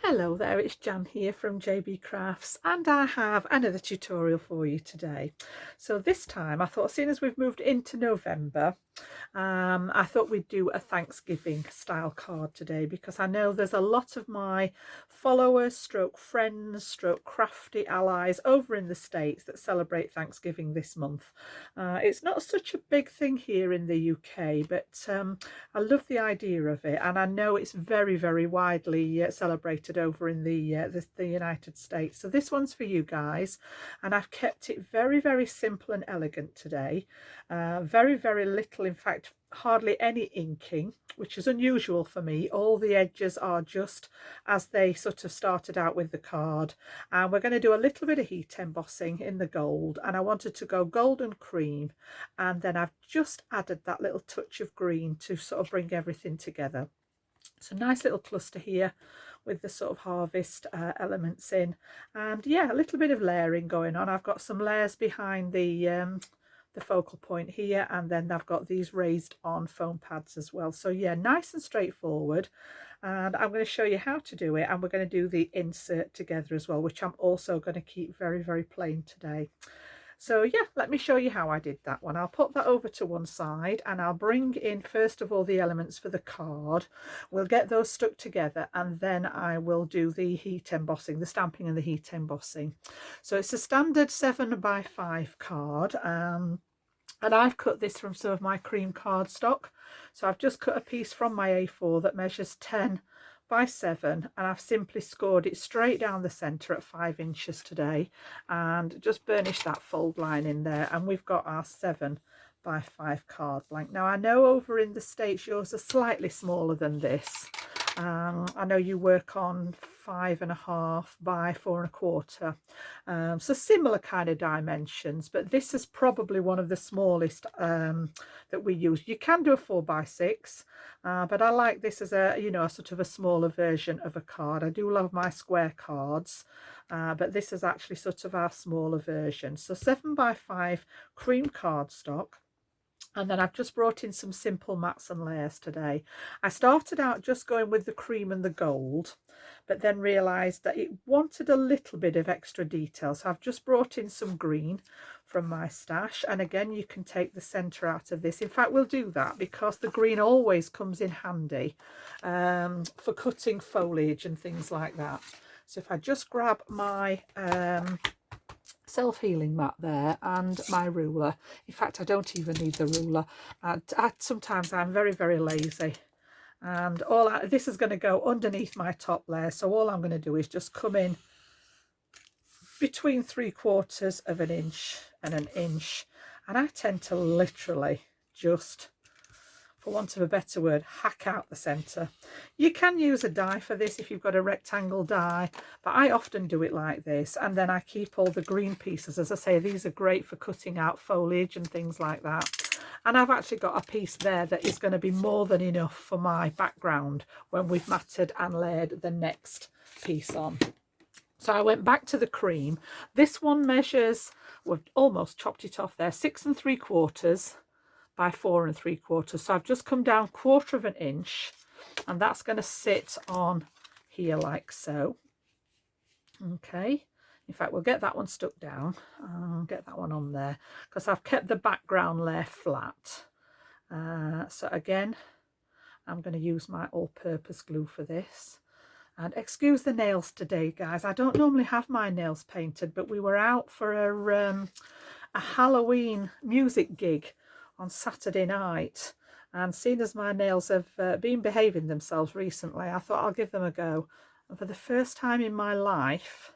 Hello there, it's Jan here from JB Crafts, and I have another tutorial for you today. So this time I thought, seeing as we've moved into November, I thought we'd do a Thanksgiving style card today, because I know there's a lot of my followers stroke friends stroke crafty allies over in the States that celebrate Thanksgiving this month. It's not such a big thing here in the UK, but I love the idea of it, and I know it's very, very widely celebrated over in the United States. So this one's for you guys, and I've kept it very, very simple and elegant today. Very, very little, in fact, hardly any inking, which is unusual for me. All the edges are just as they sort of started out with the card, and we're going to do a little bit of heat embossing in the gold, and I wanted to go golden cream, and then I've just added that little touch of green to sort of bring everything together. So nice little cluster here with the sort of harvest elements in, and yeah, a little bit of layering going on. I've got some layers behind the focal point here, and then I've got these raised on foam pads as well. So yeah, nice and straightforward, and I'm going to show you how to do it, and we're going to do the insert together as well, which I'm also going to keep very, very plain today. So yeah, let me show you how I did that one. I'll put that over to one side, and I'll bring in first of all the elements for the card. We'll get those stuck together, and then I will do the heat embossing, the stamping and the heat embossing. So it's a standard 7x5 card, and I've cut this from some of my cream cardstock. So I've just cut a piece from my A4 that measures 10x7, and I've simply scored it straight down the centre at 5 inches today, and just burnished that fold line in there, and we've got our 7x5 card blank. Now I know over in the States yours are slightly smaller than this. I know you work on 5.5 by 4.25, so similar kind of dimensions, but this is probably one of the smallest that we use. You can do a 4x6, but I like this as a, you know, a sort of a smaller version of a card. I do love my square cards, but this is actually sort of our smaller version. So 7x5 cream cardstock. And then I've just brought in some simple mats and layers today. I started out just going with the cream and the gold, but then realised that it wanted a little bit of extra detail. So I've just brought in some green from my stash. And again, you can take the centre out of this. In fact, we'll do that because the green always comes in handy for cutting foliage and things like that. So if I just grab my self-healing mat there and my ruler. In fact, I don't even need the ruler. Sometimes I'm very, very lazy, and this is going to go underneath my top layer, so all I'm going to do is just come in between 3/4 of an inch and an inch, and I tend to literally just, for want of a better word, hack out the centre. You can use a die for this if you've got a rectangle die, but I often do it like this, and then I keep all the green pieces. As I say, these are great for cutting out foliage and things like that. And I've actually got a piece there that is going to be more than enough for my background when we've matted and layered the next piece on. So I went back to the cream. This one measures, we've almost chopped it off there, 6 3/4 by 4 3/4. So I've just come down 1/4 of an inch, and that's going to sit on here like so. Okay, in fact, we'll get that one stuck down. I'll get that one on there because I've kept the background layer flat. So again, I'm going to use my all-purpose glue for this. And excuse the nails today, guys. I don't normally have my nails painted, but we were out for a Halloween music gig on Saturday night, and seeing as my nails have been behaving themselves recently, I thought I'll give them a go. And for the first time in my life,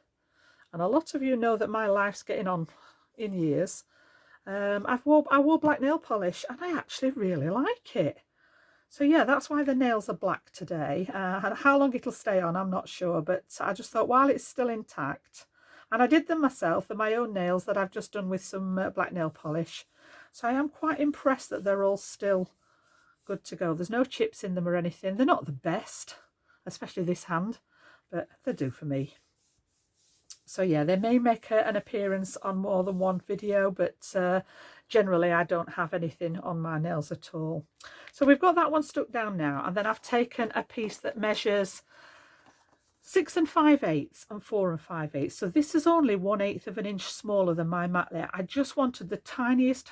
and a lot of you know that my life's getting on in years, I wore black nail polish, and I actually really like it. So yeah, that's why the nails are black today. How long it'll stay on, I'm not sure, but I just thought while it's still intact, and I did them myself, they're my own nails that I've just done with some black nail polish. So I am quite impressed that they're all still good to go. There's no chips in them or anything. They're not the best, especially this hand, but they do for me. So yeah, they may make an appearance on more than one video, but generally I don't have anything on my nails at all. So we've got that one stuck down now, and then I've taken a piece that measures 6 5/8 and 4 5/8. So this is only 1/8 of an inch smaller than my mat layer. I just wanted the tiniest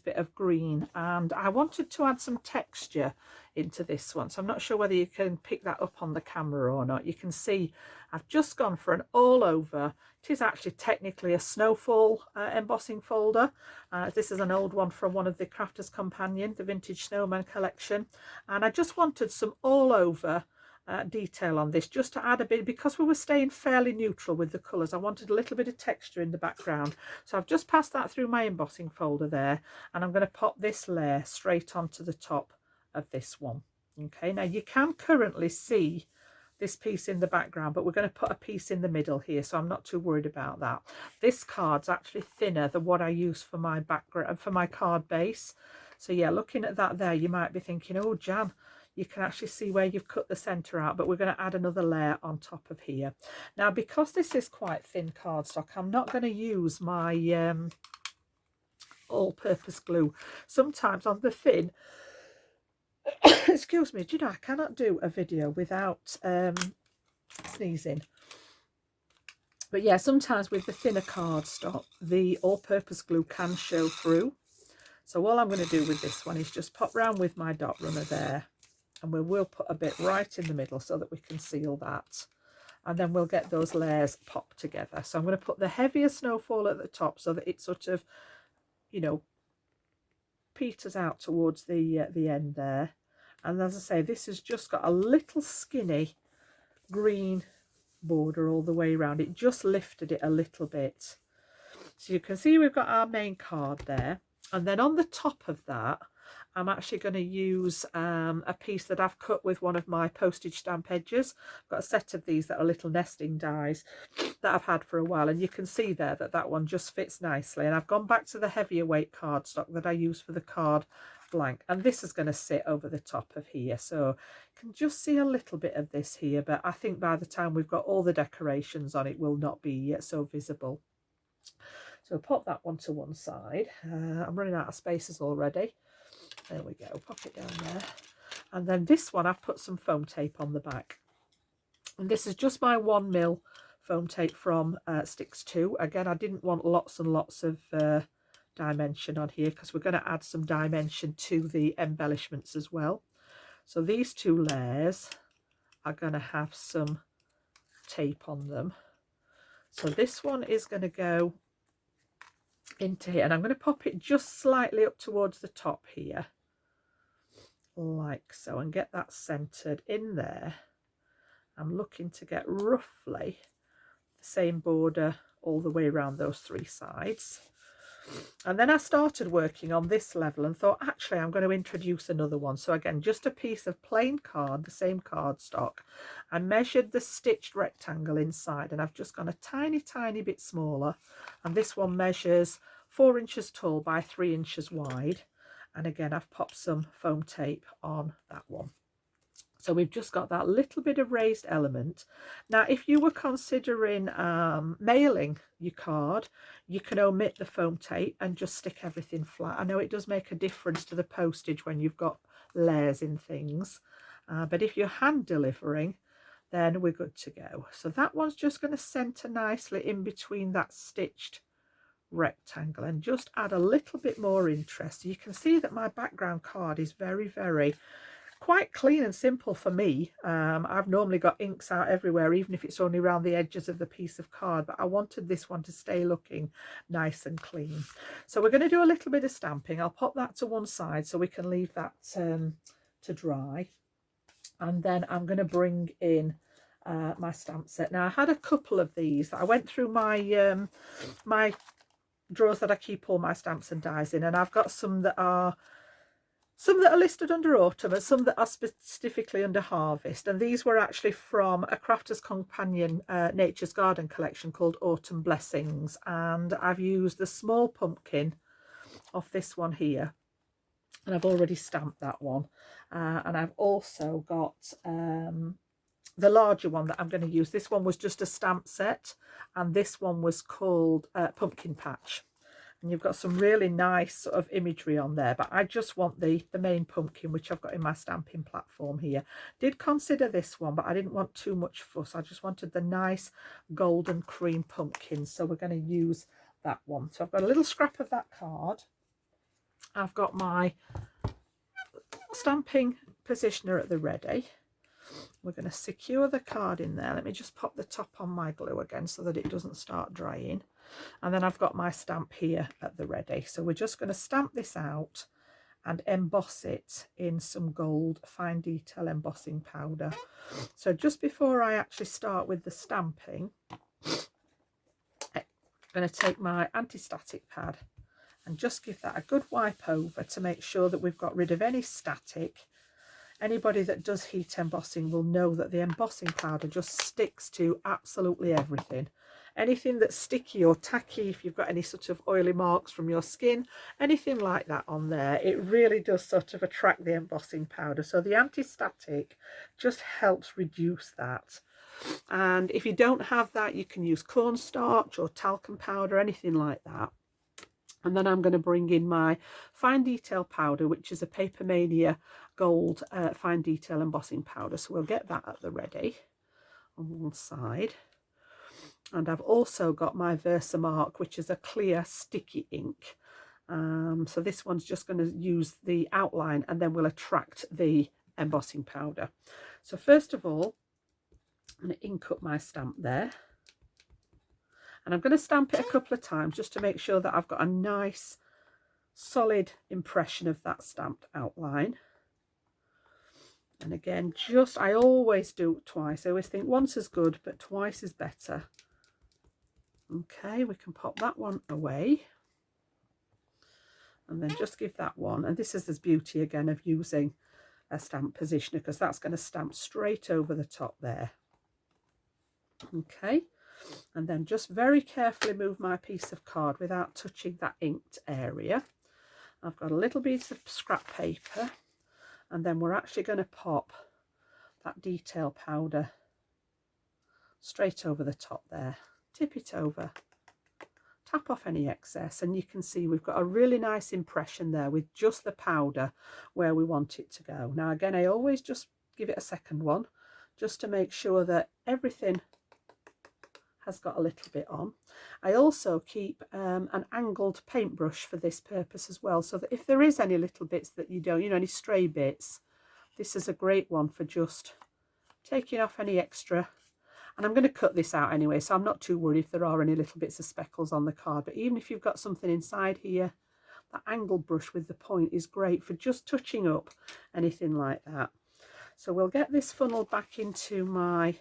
bit of green, and I wanted to add some texture into this one. So I'm not sure whether you can pick that up on the camera or not. You can see I've just gone for an all over. It is actually technically a snowfall embossing folder. This is an old one from one of the Crafters Companion, the Vintage Snowman collection. And I just wanted some all over detail on this, just to add a bit, because we were staying fairly neutral with the colours. I wanted a little bit of texture in the background, so I've just passed that through my embossing folder there, and I'm going to pop this layer straight onto the top of this one. Okay, now you can currently see this piece in the background, but we're going to put a piece in the middle here, so I'm not too worried about that. This card's actually thinner than what I use for my background, for my card base. So yeah, looking at that there, you might be thinking, oh Jan, you can actually see where you've cut the center out, but we're going to add another layer on top of here. Now, because this is quite thin cardstock, I'm not going to use my all-purpose glue. Sometimes on the thin, excuse me, do you know, I cannot do a video without sneezing. But yeah, sometimes with the thinner cardstock, the all-purpose glue can show through. So all I'm going to do with this one is just pop round with my dot runner there, and we will put a bit right in the middle so that we can seal that, and then we'll get those layers popped together. So I'm going to put the heavier snowfall at the top so that it sort of, you know, peters out towards the end there. And as I say, this has just got a little skinny green border all the way around. It just lifted it a little bit. So you can see we've got our main card there, and then on the top of that I'm actually going to use a piece that I've cut with one of my postage stamp edges. I've got a set of these that are little nesting dies that I've had for a while, and you can see there that that one just fits nicely. And I've gone back to the heavier weight cardstock that I use for the card blank, and this is going to sit over the top of here, so you can just see a little bit of this here, but I think by the time we've got all the decorations on, it will not be so visible. So pop that one to one side. I'm running out of spaces already. There we go, pop it down there. And then this one, I've put some foam tape on the back. And this is just my 1mm foam tape from Sticks 2. Again, I didn't want lots and lots of dimension on here, because we're going to add some dimension to the embellishments as well. So these two layers are going to have some tape on them. So this one is going to go into here, and I'm going to pop it just slightly up towards the top here, like so, and get that centered in there. I'm looking to get roughly the same border all the way around those three sides. And then I started working on this level and thought, actually, I'm going to introduce another one. So again, just a piece of plain card, the same cardstock. I measured the stitched rectangle inside, and I've just gone a tiny bit smaller. And this one measures 4 inches tall by 3 inches wide. And again, I've popped some foam tape on that one. So we've just got that little bit of raised element. Now, if you were considering mailing your card, you can omit the foam tape and just stick everything flat. I know it does make a difference to the postage when you've got layers in things, but if you're hand delivering, then we're good to go. So that one's just going to center nicely in between that stitched rectangle and just add a little bit more interest. You can see that my background card is very quite clean and simple for me. I've normally got inks out everywhere, even if it's only around the edges of the piece of card, but I wanted this one to stay looking nice and clean. So we're going to do a little bit of stamping. I'll pop that to one side so we can leave that to dry, and then I'm going to bring in my stamp set. Now, I had a couple of these. I went through my my drawers that I keep all my stamps and dies in, and I've got some that are listed under autumn and some that are specifically under harvest, and these were actually from a Crafters Companion Nature's Garden collection called Autumn Blessings, and I've used the small pumpkin off this one here, and I've already stamped that one, and I've also got the larger one that I'm going to use. This one was just a stamp set, and this one was called Pumpkin Patch. And you've got some really nice sort of imagery on there, but I just want the main pumpkin, which I've got in my stamping platform here. Did consider this one, but I didn't want too much fuss. I just wanted the nice golden cream pumpkin, so we're going to use that one. So I've got a little scrap of that card. I've got my stamping positioner at the ready. We're going to secure the card in there. Let me just pop the top on my glue again so that it doesn't start drying. And then I've got my stamp here at the ready. So we're just going to stamp this out and emboss it in some gold fine detail embossing powder. So just before I actually start with the stamping, I'm going to take my anti-static pad and just give that a good wipe over to make sure that we've got rid of any static. Anybody that does heat embossing will know that the embossing powder just sticks to absolutely everything. Anything that's sticky or tacky, if you've got any sort of oily marks from your skin, anything like that on there, it really does sort of attract the embossing powder. So the anti-static just helps reduce that. And if you don't have that, you can use cornstarch or talcum powder, anything like that. And then I'm going to bring in my fine detail powder, which is a Paper Mania gold fine detail embossing powder. So we'll get that at the ready on one side. And I've also got my Versamark, which is a clear sticky ink. So this one's just going to use the outline and then we'll attract the embossing powder. So first of all, I'm going to ink up my stamp there. And I'm going to stamp it a couple of times just to make sure that I've got a nice solid impression of that stamped outline. And again, I always do it twice. I always think once is good, but twice is better. Okay, we can pop that one away. And then just give that one. And this is the beauty again of using a stamp positioner, because that's going to stamp straight over the top there. Okay. And then just very carefully move my piece of card without touching that inked area. I've got a little piece of scrap paper, and then we're actually going to pop that detail powder straight over the top there. Tip it over, tap off any excess, and you can see we've got a really nice impression there with just the powder where we want it to go. Now again, I always just give it a second one just to make sure that everything has got a little bit on. I also keep an angled paintbrush for this purpose as well, so that if there is any little bits that you don't, any stray bits, this is a great one for just taking off any extra. And I'm going to cut this out anyway, so I'm not too worried if there are any little bits of speckles on the card. But even if you've got something inside here, that angled brush with the point is great for just touching up anything like that. So we'll get this funnel back into my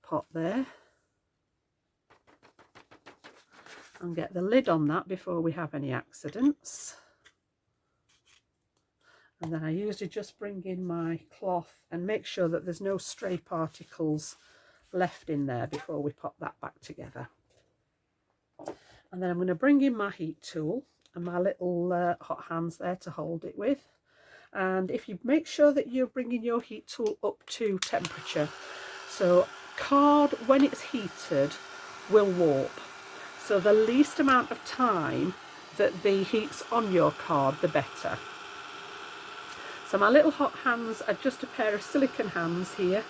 pot there. And get the lid on that before we have any accidents. And then I usually just bring in my cloth and make sure that there's no stray particles left in there before we pop that back together. And then I'm going to bring in my heat tool and my little hot hands there to hold it with. And if you make sure that you're bringing your heat tool up to temperature, so card when it's heated will warp. So the least amount of time that the heat's on your card, the better. So my little hot hands are just a pair of silicone hands here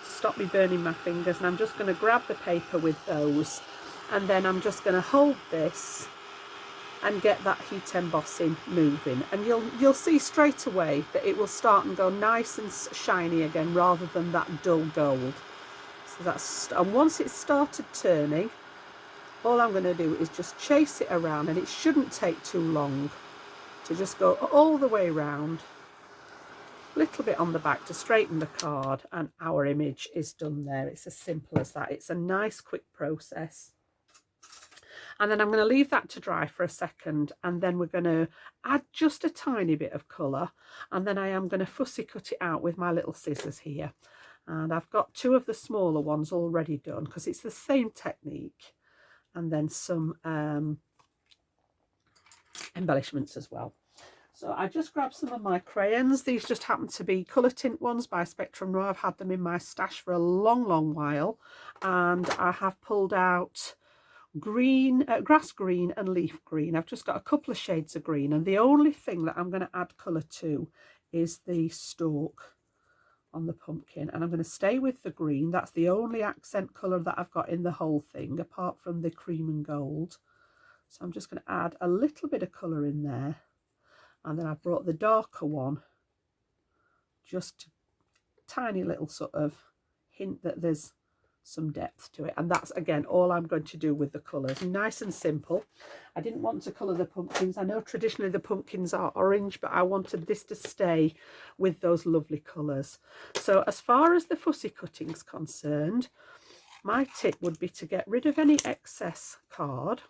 to stop me burning my fingers. And I'm just going to grab the paper with those. And then I'm just going to hold this and get that heat embossing moving. And you'll see straight away that it will start and go nice and shiny again rather than that dull gold. So and once it's started turning, all I'm going to do is just chase it around, and it shouldn't take too long to just go all the way around, a little bit on the back to straighten the card, and our image is done there. It's as simple as that. It's a nice quick process. And then I'm going to leave that to dry for a second, and then we're going to add just a tiny bit of colour, and then I am going to fussy cut it out with my little scissors here. And I've got two of the smaller ones already done because it's the same technique. And then some embellishments as well. So I just grabbed some of my crayons. These just happen to be colour tint ones by Spectrum Noir. I've had them in my stash for a long while, and I have pulled out green, grass green and leaf green. I've just got a couple of shades of green, and the only thing that I'm going to add colour to is the stalk on the pumpkin, and I'm going to stay with the green. That's the only accent colour that I've got in the whole thing, apart from the cream and gold. So I'm just going to add a little bit of colour in there, and then I've brought the darker one, just a tiny little sort of hint that there's some depth to it. And that's again all I'm going to do with the colours, nice and simple. I didn't want to colour the pumpkins. I know traditionally the pumpkins are orange, but I wanted this to stay with those lovely colours. So as far as the fussy cutting's concerned, my tip would be to get rid of any excess card.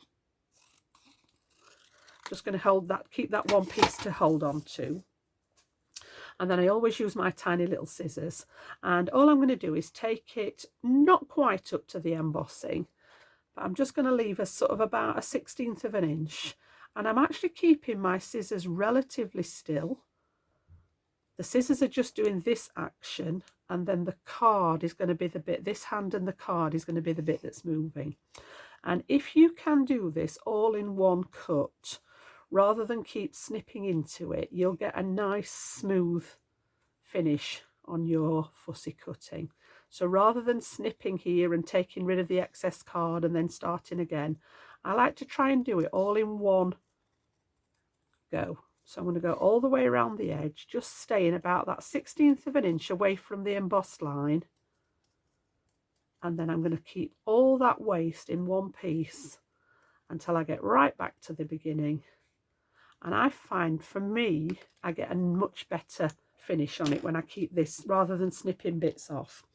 Just going to keep that one piece to hold on to. And then I always use my tiny little scissors, and all I'm going to do is take it not quite up to the embossing, but I'm just going to leave a sort of about a 1/16 of an inch, and I'm actually keeping my scissors relatively still. The scissors are just doing this action, and then the card is going to be the bit, this hand and the card is going to be the bit that's moving. And if you can do this all in one cut, rather than keep snipping into it, you'll get a nice smooth finish on your fussy cutting. So rather than snipping here and taking rid of the excess card and then starting again, I like to try and do it all in one go. So I'm going to go all the way around the edge, just staying about that 1/16 of an inch away from the embossed line. And then I'm going to keep all that waste in one piece until I get right back to the beginning. And I find, for me, I get a much better finish on it when I keep this rather than snipping bits off.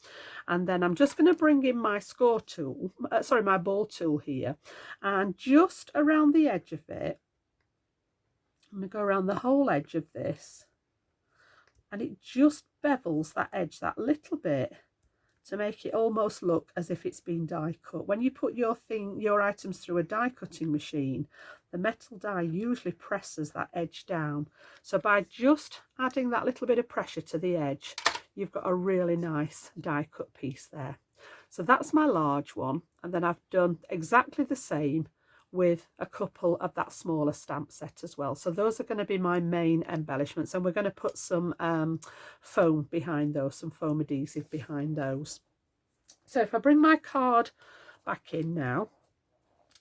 And then I'm just going to bring in my score tool, my ball tool here, and just around the edge of it, I'm going to go around the whole edge of this, and it just bevels that edge that little bit to make it almost look as if it's been die cut. When you put your items through a die cutting machine, the metal die usually presses that edge down. So by just adding that little bit of pressure to the edge, you've got a really nice die cut piece there. So that's my large one, and then I've done exactly the same with a couple of that smaller stamp set as well. So those are going to be my main embellishments, and we're going to put some foam behind those, some foam adhesive behind those. So if I bring my card back in now,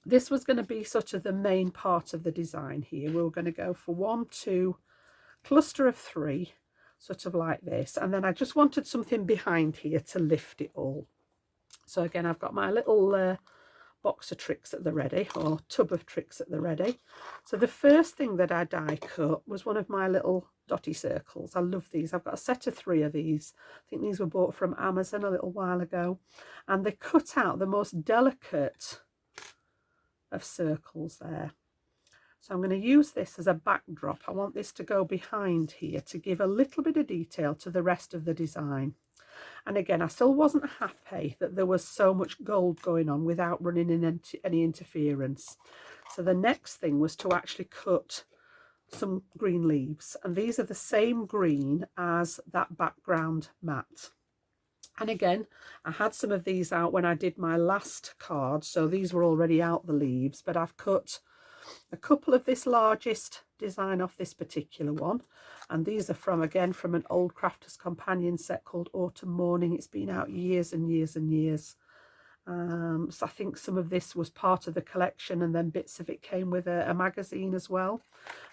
this was going to be sort of the main part of the design here. We were going to go for 1, 2, cluster of 3, sort of like this, and then I just wanted something behind here to lift it all. So again, I've got my little box of tricks at the ready, or tub of tricks at the ready. So the first thing that I die cut was one of my little dotty circles. I love these. I've got a set of 3 of these. I think these were bought from Amazon a little while ago, and they cut out the most delicate of circles there. So I'm going to use this as a backdrop. I want this to go behind here to give a little bit of detail to the rest of the design. And again, I still wasn't happy that there was so much gold going on without running into any interference. So the next thing was to actually cut some green leaves. And these are the same green as that background mat. And again, I had some of these out when I did my last card. So these were already out, the leaves, but I've cut a couple of this largest design off this particular one, and these are from an old Crafters Companion set called Autumn Morning. It's been out years and years and years. So I think some of this was part of the collection, and then bits of it came with a magazine as well.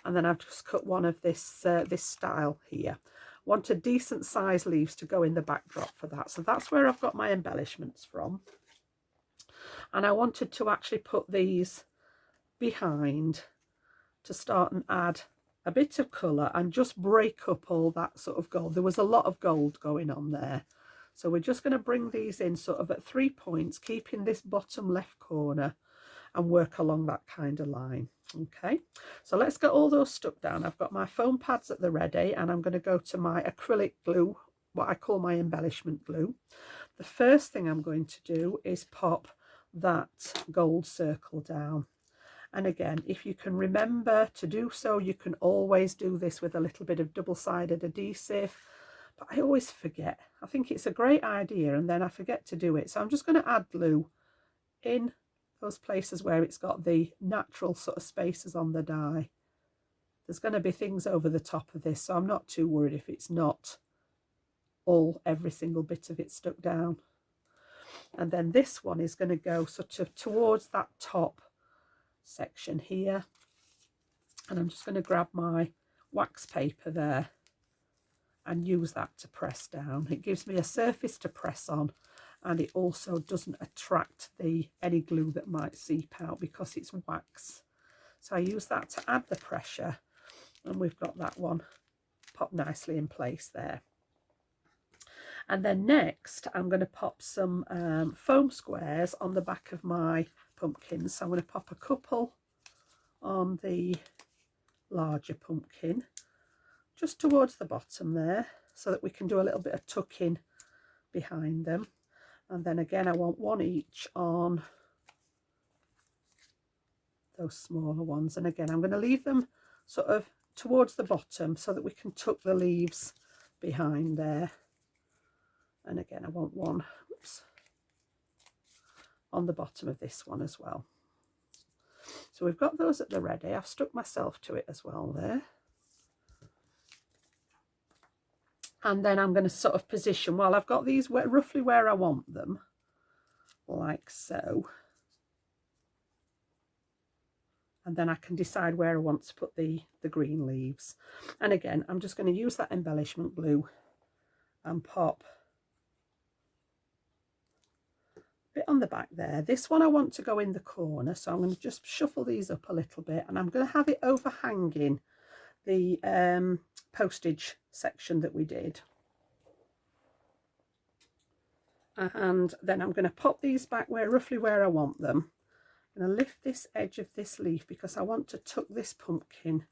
And then I've just cut one of this this style here. Wanted decent size leaves to go in the backdrop for that, so that's where I've got my embellishments from. And I wanted to actually put these behind to start and add a bit of colour and just break up all that sort of gold. There was a lot of gold going on there, so we're just going to bring these in sort of at 3 points, keeping this bottom left corner, and work along that kind of line. Okay, so let's get all those stuck down. I've got my foam pads at the ready, and I'm going to go to my acrylic glue, what I call my embellishment glue. The first thing I'm going to do is pop that gold circle down. And again, if you can remember to do so, you can always do this with a little bit of double-sided adhesive, but I always forget. I think it's a great idea and then I forget to do it. So I'm just going to add glue in those places where it's got the natural sort of spaces on the die. There's going to be things over the top of this, so I'm not too worried if it's not every single bit of it stuck down. And then this one is going to go sort of towards that top section here, and I'm just going to grab my wax paper there and use that to press down. It gives me a surface to press on, and it also doesn't attract any glue that might seep out because it's wax. So I use that to add the pressure, and we've got that one popped nicely in place there. And then next I'm going to pop some foam squares on the back of my pumpkins. So I'm going to pop a couple on the larger pumpkin just towards the bottom there, so that we can do a little bit of tucking behind them. And then again, I want one each on those smaller ones. And again, I'm going to leave them sort of towards the bottom so that we can tuck the leaves behind there. And again, I want one, oops, on the bottom of this one as well. So we've got those at the ready. I've stuck myself to it as well there. And then I'm going to sort of position, well, I've got these roughly where I want them, like so. And then I can decide where I want to put the green leaves. And again, I'm just going to use that embellishment glue and pop a bit on the back there. This one I want to go in the corner, so I'm going to just shuffle these up a little bit, and I'm going to have it overhanging the postage section that we did. And then I'm going to pop these back roughly where I want them. I'm going to lift this edge of this leaf because I want to tuck this pumpkin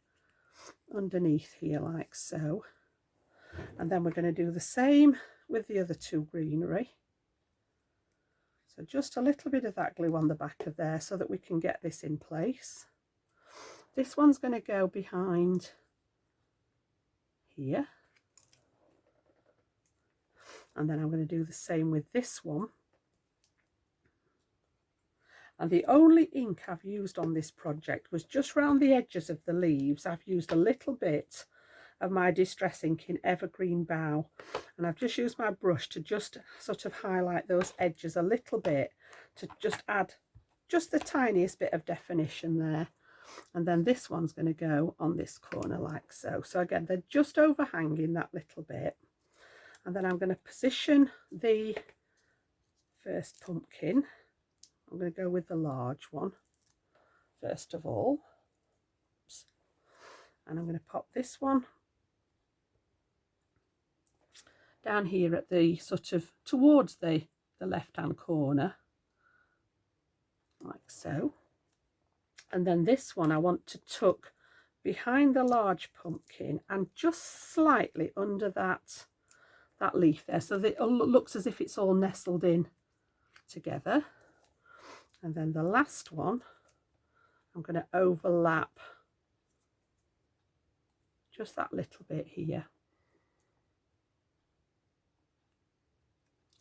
underneath here like so. And then we're going to do the same with the other two greenery. So just a little bit of that glue on the back of there so that we can get this in place. This one's going to go behind here. And then I'm going to do the same with this one. And the only ink I've used on this project was just round the edges of the leaves. I've used a little bit of my Distress ink in Evergreen Bough, and I've just used my brush to just sort of highlight those edges a little bit to just add just the tiniest bit of definition there. And then this one's going to go on this corner like so. So again, they're just overhanging that little bit. And then I'm going to position the first pumpkin. I'm going to go with the large one first of all. Oops. And I'm going to pop this one down here at the sort of towards the left hand corner like so. And then this one I want to tuck behind the large pumpkin and just slightly under that leaf there, so that it looks as if it's all nestled in together. And then the last one I'm going to overlap just that little bit here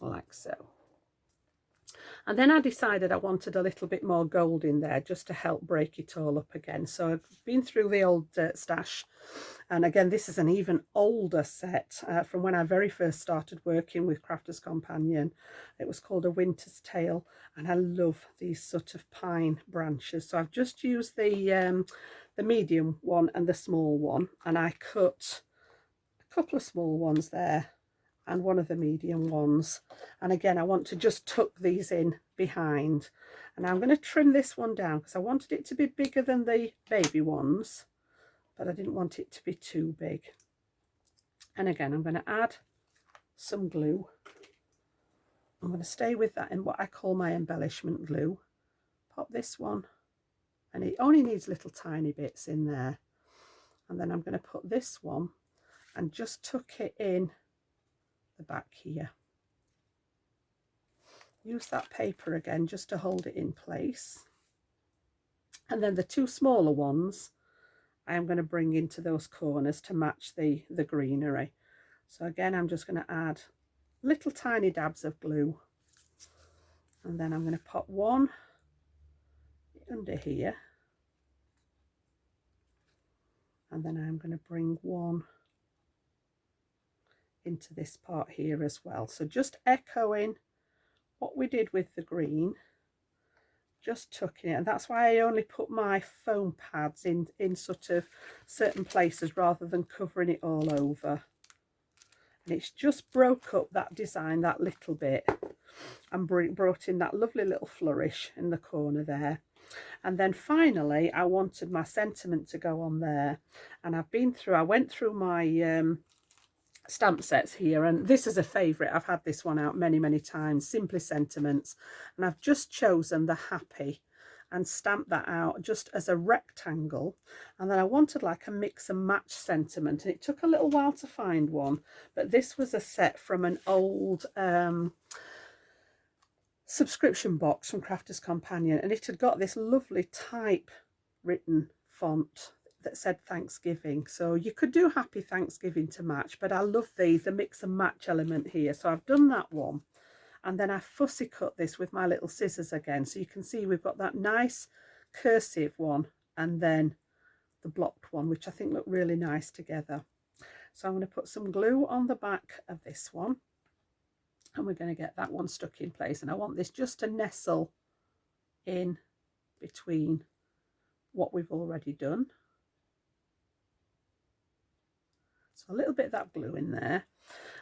like so. And then I decided I wanted a little bit more gold in there just to help break it all up again. So I've been through the old stash, and again this is an even older set from when I very first started working with Crafter's Companion. It was called A Winter's Tale, and I love these sort of pine branches. So I've just used the medium one and the small one, and I cut a couple of small ones there and one of the medium ones. And again, I want to just tuck these in behind. And I'm going to trim this one down because I wanted it to be bigger than the baby ones, but I didn't want it to be too big. And again, I'm going to add some glue. I'm going to stay with that in what I call my embellishment glue. Pop this one, and it only needs little tiny bits in there. And then I'm going to put this one and just tuck it in the back here. Use that paper again just to hold it in place. And then the two smaller ones I am going to bring into those corners to match the greenery. So again, I'm just going to add little tiny dabs of glue, and then I'm going to pop one under here, and then I'm going to bring one into this part here as well. So just echoing what we did with the green, just tucking it, and that's why I only put my foam pads in sort of certain places rather than covering it all over. And it's just broke up that design that little bit and brought in that lovely little flourish in the corner there. And then finally I wanted my sentiment to go on there, and I went through my stamp sets here, and this is a favorite. I've had this one out many times, Simply Sentiments, and I've just chosen the happy and stamped that out just as a rectangle. And then I wanted like a mix and match sentiment, and it took a little while to find one, but this was a set from an old subscription box from Crafters Companion, and it had got this lovely type written font that said Thanksgiving. So you could do Happy Thanksgiving to match, but I love the mix and match element here. So I've done that one, and then I fussy cut this with my little scissors again. So you can see we've got that nice cursive one and then the blocked one, which I think look really nice together. So I'm going to put some glue on the back of this one, and we're going to get that one stuck in place. And I want this just to nestle in between what we've already done. So a little bit of that glue in there.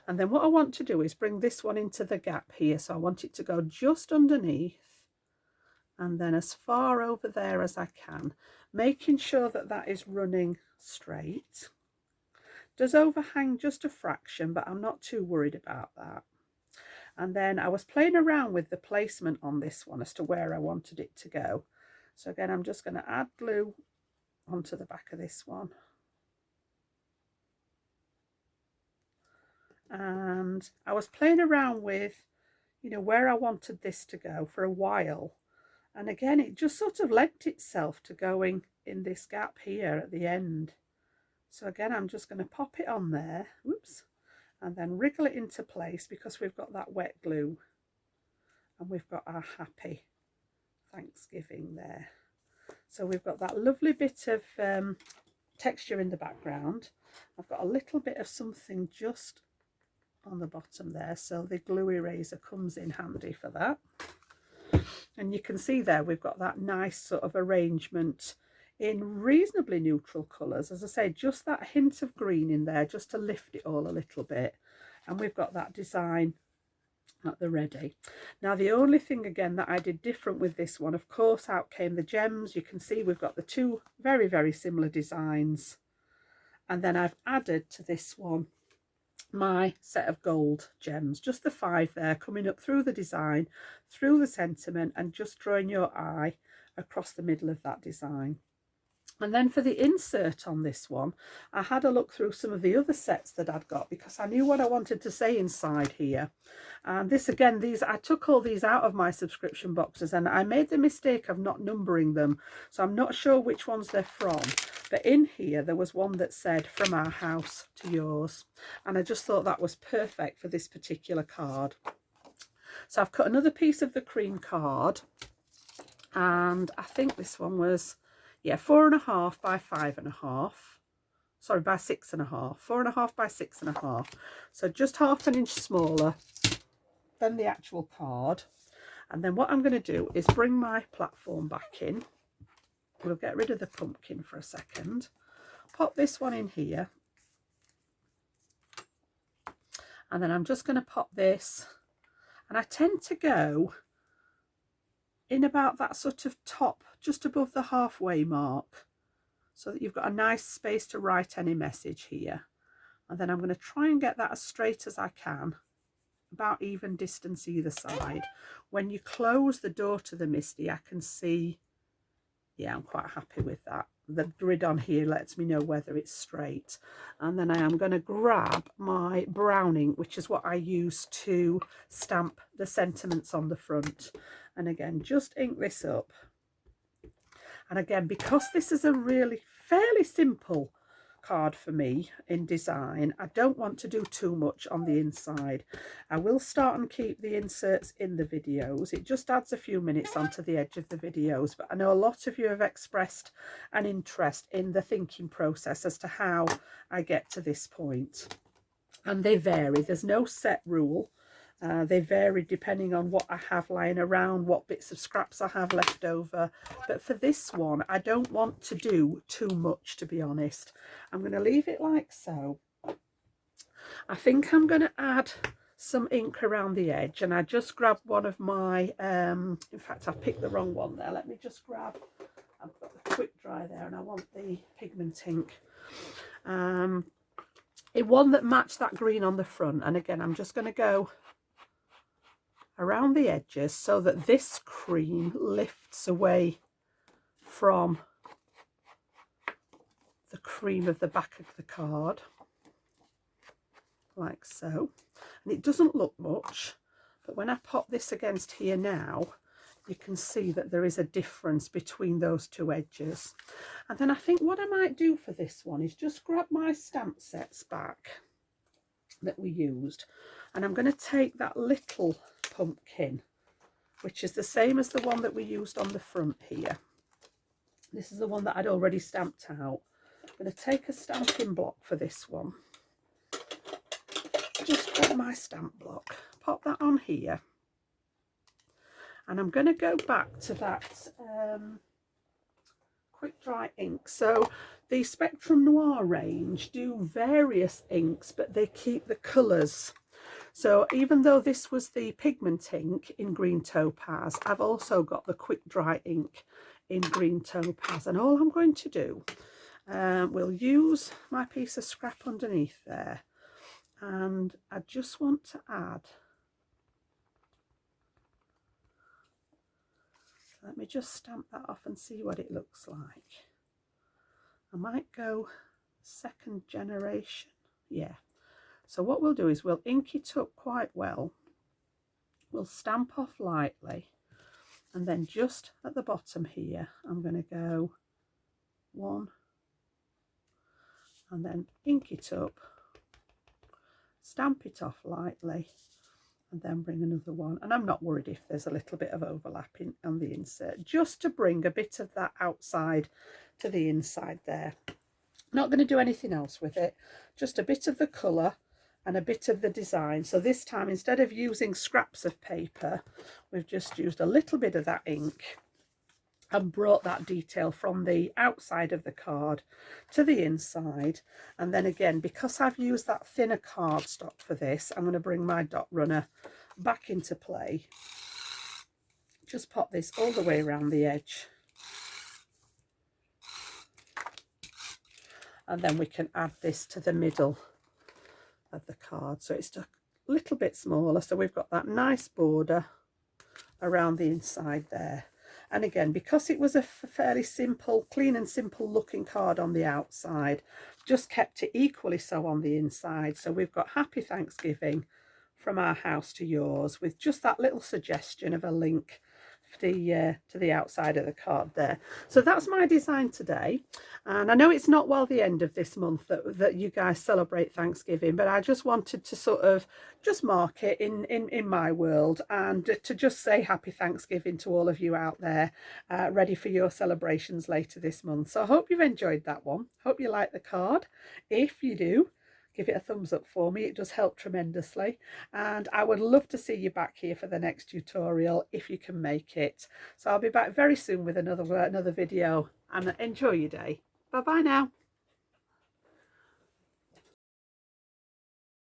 And then what I want to do is bring this one into the gap here. So I want it to go just underneath and then as far over there as I can, making sure that that is running straight. Does overhang just a fraction, but I'm not too worried about that. And then I was playing around with the placement on this one as to where I wanted it to go. So again, I'm just going to add glue onto the back of this one. And I was playing around with, you know, where I wanted this to go for a while. And again, it just sort of lent itself to going in this gap here at the end. So again, I'm just going to pop it on there, whoops, and then wriggle it into place because we've got that wet glue and we've got our Happy Thanksgiving there. So we've got that lovely bit of texture in the background. I've got a little bit of something just on the bottom there, so the glue eraser comes in handy for that. And you can see there we've got that nice sort of arrangement in reasonably neutral colours. As I say, just that hint of green in there just to lift it all a little bit. And we've got that design at the ready. Now the only thing again that I did different with this one, of course, out came the gems. You can see we've got the two very similar designs. And then I've added to this one my set of gold gems, just the 5 there, coming up through the design, through the sentiment, and just drawing your eye across the middle of that design. And then for the insert on this one, I had a look through some of the other sets that I'd got because I knew what I wanted to say inside here. And this again, I took all these out of my subscription boxes and I made the mistake of not numbering them. So I'm not sure which ones they're from. But in here, there was one that said, from our house to yours. And I just thought that was perfect for this particular card. So I've cut another piece of the cream card. And I think this one was, yeah, 4.5 by 5.5. Sorry, by 6.5. 4.5 by 6.5. So just half an inch smaller than the actual card. And then what I'm going to do is bring my platform back in. We'll get rid of the pumpkin for a second. Pop this one in here. And then I'm just going to pop this. And I tend to go in about that sort of top, just above the halfway mark, so that you've got a nice space to write any message here. And then I'm going to try and get that as straight as I can, about even distance either side. When you close the door to the MISTI, I can see, yeah, I'm quite happy with that. The grid on here lets me know whether it's straight. And then I am going to grab my brown ink, which is what I use to stamp the sentiments on the front. And again, just ink this up. And again, because this is a really fairly simple card for me in design. I don't want to do too much on the inside. I will start and keep the inserts in the videos. It just adds a few minutes onto the edge of the videos, but I know a lot of you have expressed an interest in the thinking process as to how I get to this point. And they vary. There's no set rule. They vary depending on what I have lying around, what bits of scraps I have left over. But for this one, I don't want to do too much, to be honest. I'm going to leave it like so. I think I'm going to add some ink around the edge, and I just grabbed one of my, in fact, I picked the wrong one there. Let me just grab, I've got the quick dry there, and I want the pigment ink. One that matched that green on the front. And again, I'm just going to go around the edges so that this cream lifts away from the cream of the back of the card, like so. And it doesn't look much, but when I pop this against here now, you can see that there is a difference between those two edges. And then I think what I might do for this one is just grab my stamp sets back that we used, and I'm going to take that little pumpkin, which is the same as the one that we used on the front here. This is the one that I'd already stamped out. I'm going to take a stamping block for this one. Just grab my stamp block, pop that on here, and I'm going to go back to that quick dry ink. So the Spectrum Noir range do various inks, but they keep the colours. So even though this was the pigment ink in green topaz, I've also got the quick dry ink in green topaz. And all I'm going to do, we'll use my piece of scrap underneath there. And I just want to add, let me just stamp that off and see what it looks like. I might go second generation, yeah. So what we'll do is we'll ink it up quite well. We'll stamp off lightly, and then just at the bottom here, I'm going to go one, and then ink it up, stamp it off lightly, and then bring another one. And I'm not worried if there's a little bit of overlapping on the insert, just to bring a bit of that outside to the inside there. Not going to do anything else with it, just a bit of the colour and a bit of the design. So this time, instead of using scraps of paper, we've just used a little bit of that ink and brought that detail from the outside of the card to the inside. And then again, because I've used that thinner cardstock for this, I'm going to bring my dot runner back into play. Just pop this all the way around the edge. And then we can add this to the middle of the card, so it's a little bit smaller, so we've got that nice border around the inside there. And again, because it was a fairly simple, clean and simple looking card on the outside, just kept it equally so on the inside. So we've got Happy Thanksgiving from our house to yours, with just that little suggestion of a link to the outside of the card there. So that's my design today, and I know it's not well the end of this month that you guys celebrate Thanksgiving, but I just wanted to sort of just mark it in my world, and to just say happy Thanksgiving to all of you out there, ready for your celebrations later this month. So I hope you've enjoyed that one. Hope you like the card. If you do, give it a thumbs up for me, it does help tremendously, and I would love to see you back here for the next tutorial if you can make it. So I'll be back very soon with another video, and enjoy your day. Bye bye now.